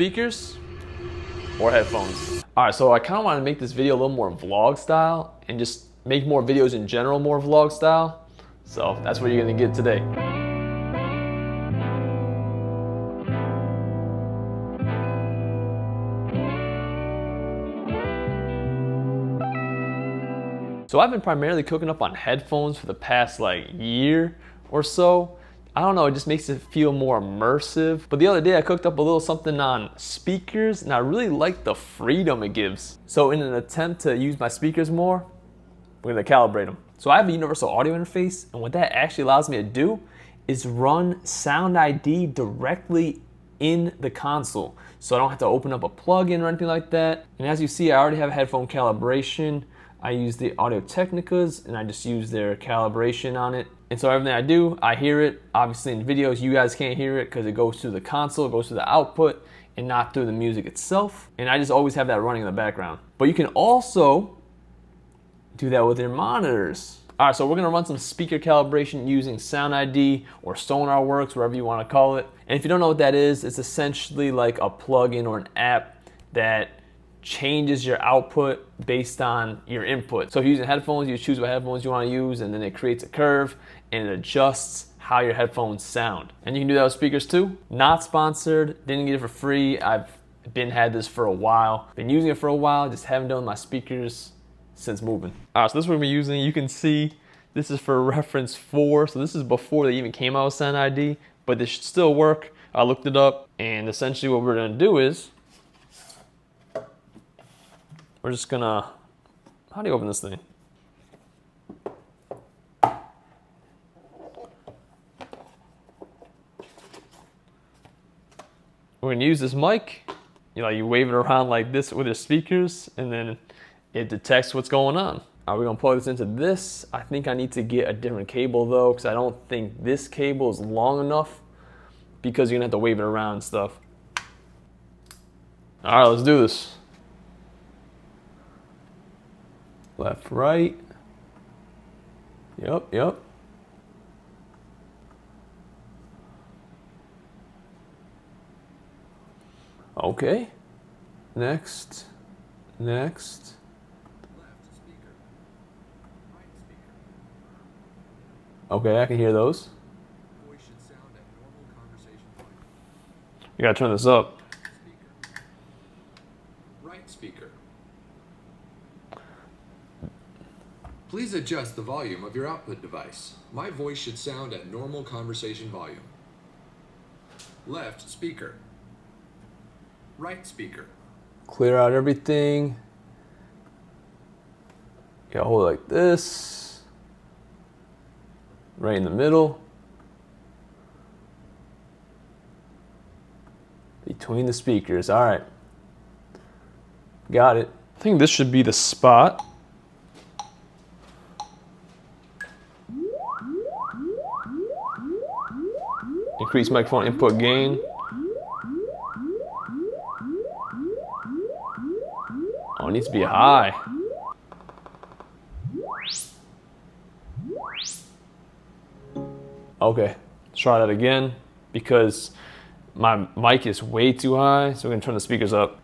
speakers or headphones. All right, so I kind of want to make this video a little more vlog style and just make more videos in general more vlog style. So that's what you're gonna get today. So I've been primarily cooking up on headphones for the past year or so. I don't know, it just makes it feel more immersive. But the other day I cooked up a little something on speakers and I really like the freedom it gives. So in an attempt to use my speakers more, we're gonna calibrate them. So I have a universal audio interface, and what that actually allows me to do is run Sound ID directly in the console. So I don't have to open up a plugin or anything like that. And as you see, I already have headphone calibration. I use the Audio Technicas and I just use their calibration on it. And so everything I do, I hear it. Obviously in videos, you guys can't hear it because it goes through the console, it goes through the output and not through the music itself. And I just always have that running in the background. But you can also do that with your monitors. All right, so we're gonna run some speaker calibration using Sound ID or SonarWorks, wherever you wanna call it. And if you don't know what that is, it's essentially like a plugin or an app that changes your output based on your input. So if you're using headphones, you choose what headphones you want to use, and then it creates a curve and it adjusts how your headphones sound. And you can do that with speakers too. Not sponsored, didn't get it for free. I've had this for a while, been using it for a while, just haven't done my speakers since moving. All right, so this is what we're using. You can see this is for reference 4. So this is before they even came out with Sound ID, but this should still work. I looked it up, and essentially what we're gonna do is we're just gonna, how do you open this thing? We're gonna use this mic. You wave it around like this with your speakers, and then it detects what's going on. We're gonna plug this into this. I think I need to get a different cable though, because I don't think this cable is long enough, because you're gonna have to wave it around and stuff. All right, let's do this. Left, right. Yep. Okay. Next. Left speaker. Right speaker. Okay, I can hear those. Voice should sound at normal conversation volume. You gotta turn this up. Speaker. Right speaker. Please adjust the volume of your output device. My voice should sound at normal conversation volume. Left speaker. Right speaker. Clear out everything. You gotta hold it like this. Right in the middle. Between the speakers. All right. Got it. I think this should be the spot. Increase microphone input gain. Oh, it needs to be high. Okay, let's try that again because my mic is way too high, so we're gonna turn the speakers up.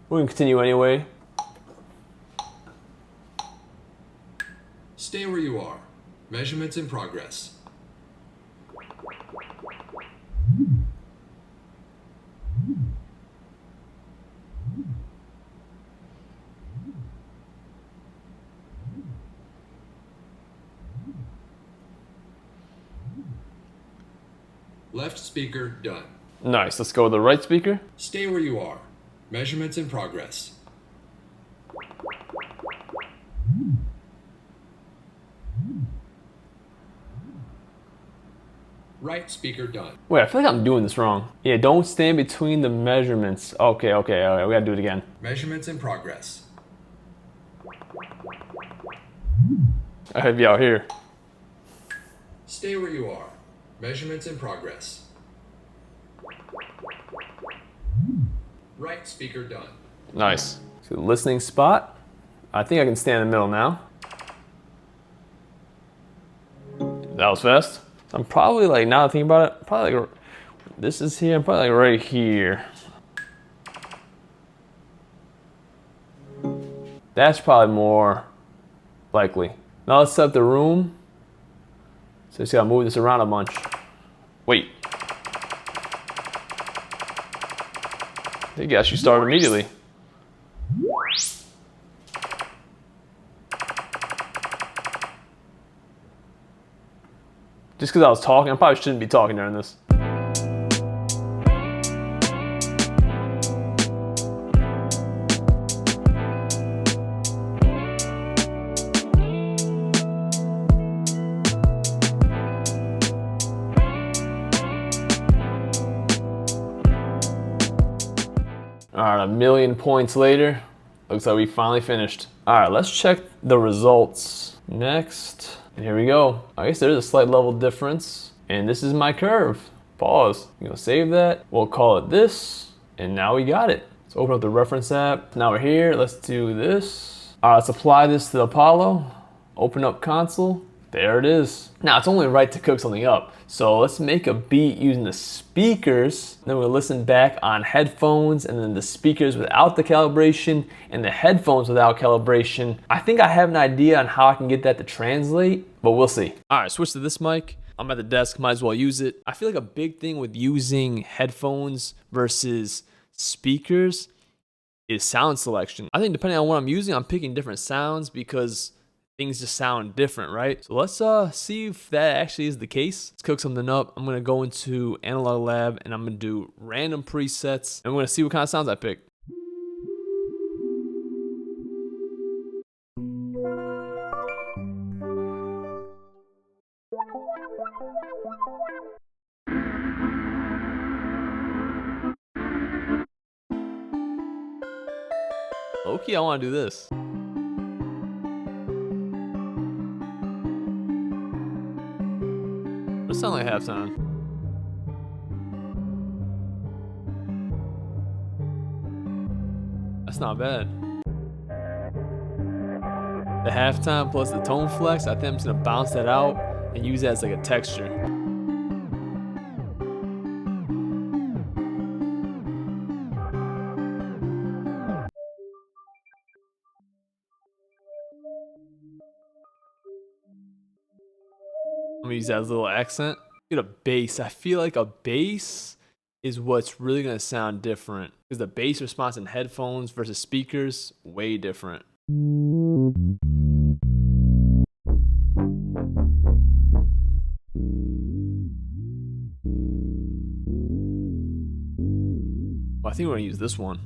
We're gonna continue anyway. Stay where you are. Measurements in progress. Left speaker done. Nice, let's go with the right speaker. Stay where you are. Measurements in progress. Right speaker done. Wait, I feel like I'm doing this wrong. Yeah, don't stand between the measurements. Okay, all right, we gotta do it again. Measurements in progress. I have you out here. Stay where you are. Measurements in progress. Right speaker done. Nice. So the listening spot. I think I can stand in the middle now. That was fast. I'm probably like, now that I think about it, probably like, this is here, I'm probably like right here. That's probably more likely. Now let's set up the room. So just gotta move this around a bunch. Wait. I guess you started immediately. Just because I was talking, I probably shouldn't be talking during this. All right, 1,000,000 points later, looks like we finally finished. All right, let's check the results next. And here we go. I guess there's a slight level difference. And this is my curve. Pause. I'm gonna save that. We'll call it this. And now we got it. Let's open up the reference app. Now we're here. Let's do this. All right, let's apply this to the Apollo. Open up console. There it is. Now it's only right to cook something up. So let's make a beat using the speakers. Then we'll listen back on headphones and then the speakers without the calibration and the headphones without calibration. I think I have an idea on how I can get that to translate, but we'll see. All right, switch to this mic. I'm at the desk, might as well use it. I feel like a big thing with using headphones versus speakers is sound selection. I think depending on what I'm using, I'm picking different sounds because things just sound different, right? So let's see if that actually is the case. Let's cook something up. I'm gonna go into Analog Lab and I'm gonna do random presets. And we're gonna see what kind of sounds I pick. Okay, I wanna do this. It sounds like halftime. That's not bad. The halftime plus the Toneflx, I think I'm just gonna bounce that out and use that as like a texture. I'm gonna use that as a little accent. Get a bass. I feel like a bass is what's really gonna sound different because the bass response in headphones versus speakers, way different. Well, I think we're gonna use this one.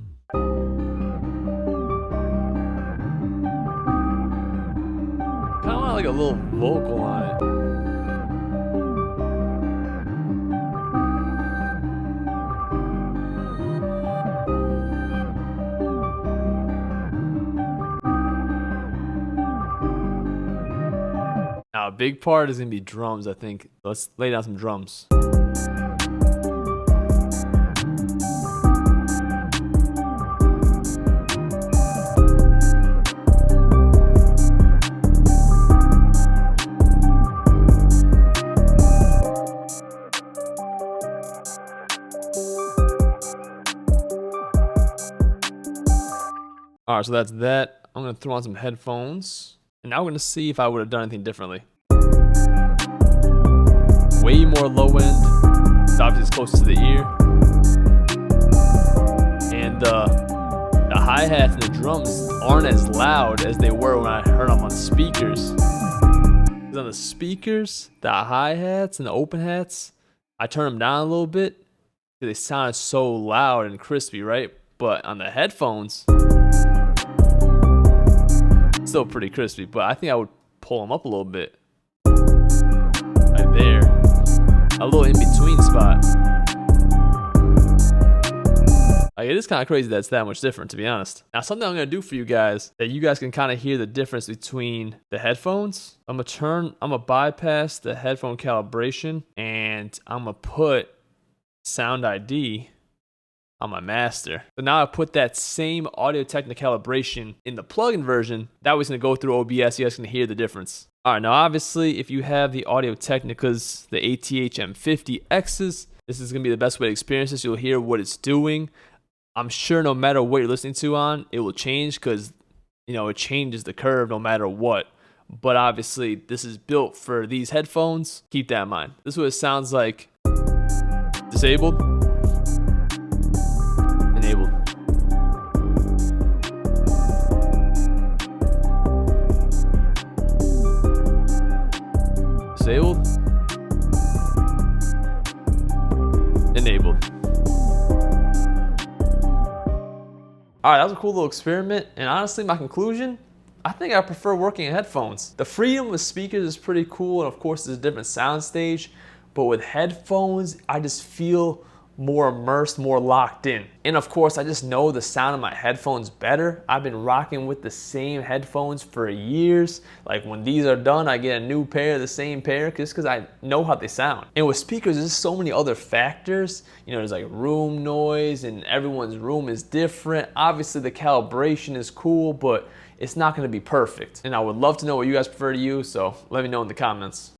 Kinda want like a little vocal on it. Now, a big part is gonna be drums, I think. Let's lay down some drums. All right, so that's that. I'm gonna throw on some headphones. And now we're gonna see if I would have done anything differently. Way more low end. It's obviously as close to the ear. And the hi-hats and the drums aren't as loud as they were when I heard them on speakers. Because on the speakers, the hi-hats and the open hats, I turn them down a little bit because they sounded so loud and crispy, right? But on the headphones, still pretty crispy, but I think I would pull them up a little bit. Right there. A little in-between spot. Like, it is kind of crazy that it's that much different, to be honest. Now, something I'm going to do for you guys, that you guys can kind of hear the difference between the headphones. I'm going to bypass the headphone calibration, and I'm going to put Sound ID on my master. So now I put that same Audio-Technica calibration in the plugin version. That was going to go through OBS. You guys can hear the difference. All right, now obviously if you have the Audio-Technicas, the ATH M50Xs, this is going to be the best way to experience this. You'll hear what it's doing. I'm sure no matter what you're listening to on, it will change because, you know, it changes the curve no matter what. But obviously, this is built for these headphones. Keep that in mind. This is what it sounds like. Disabled. Enabled. Disabled. Enabled. All right, that was a cool little experiment. And honestly, my conclusion, I think I prefer working in headphones. The freedom with speakers is pretty cool, and of course there's a different sound stage, but with headphones, I just feel more immersed, more locked in. And of course, I just know the sound of my headphones better. I've been rocking with the same headphones for years. Like when these are done, I get a new pair, the same pair, just because I know how they sound. And with speakers, there's so many other factors. You know, there's like room noise, and everyone's room is different. Obviously, the calibration is cool, but it's not gonna be perfect. And I would love to know what you guys prefer to use, so let me know in the comments.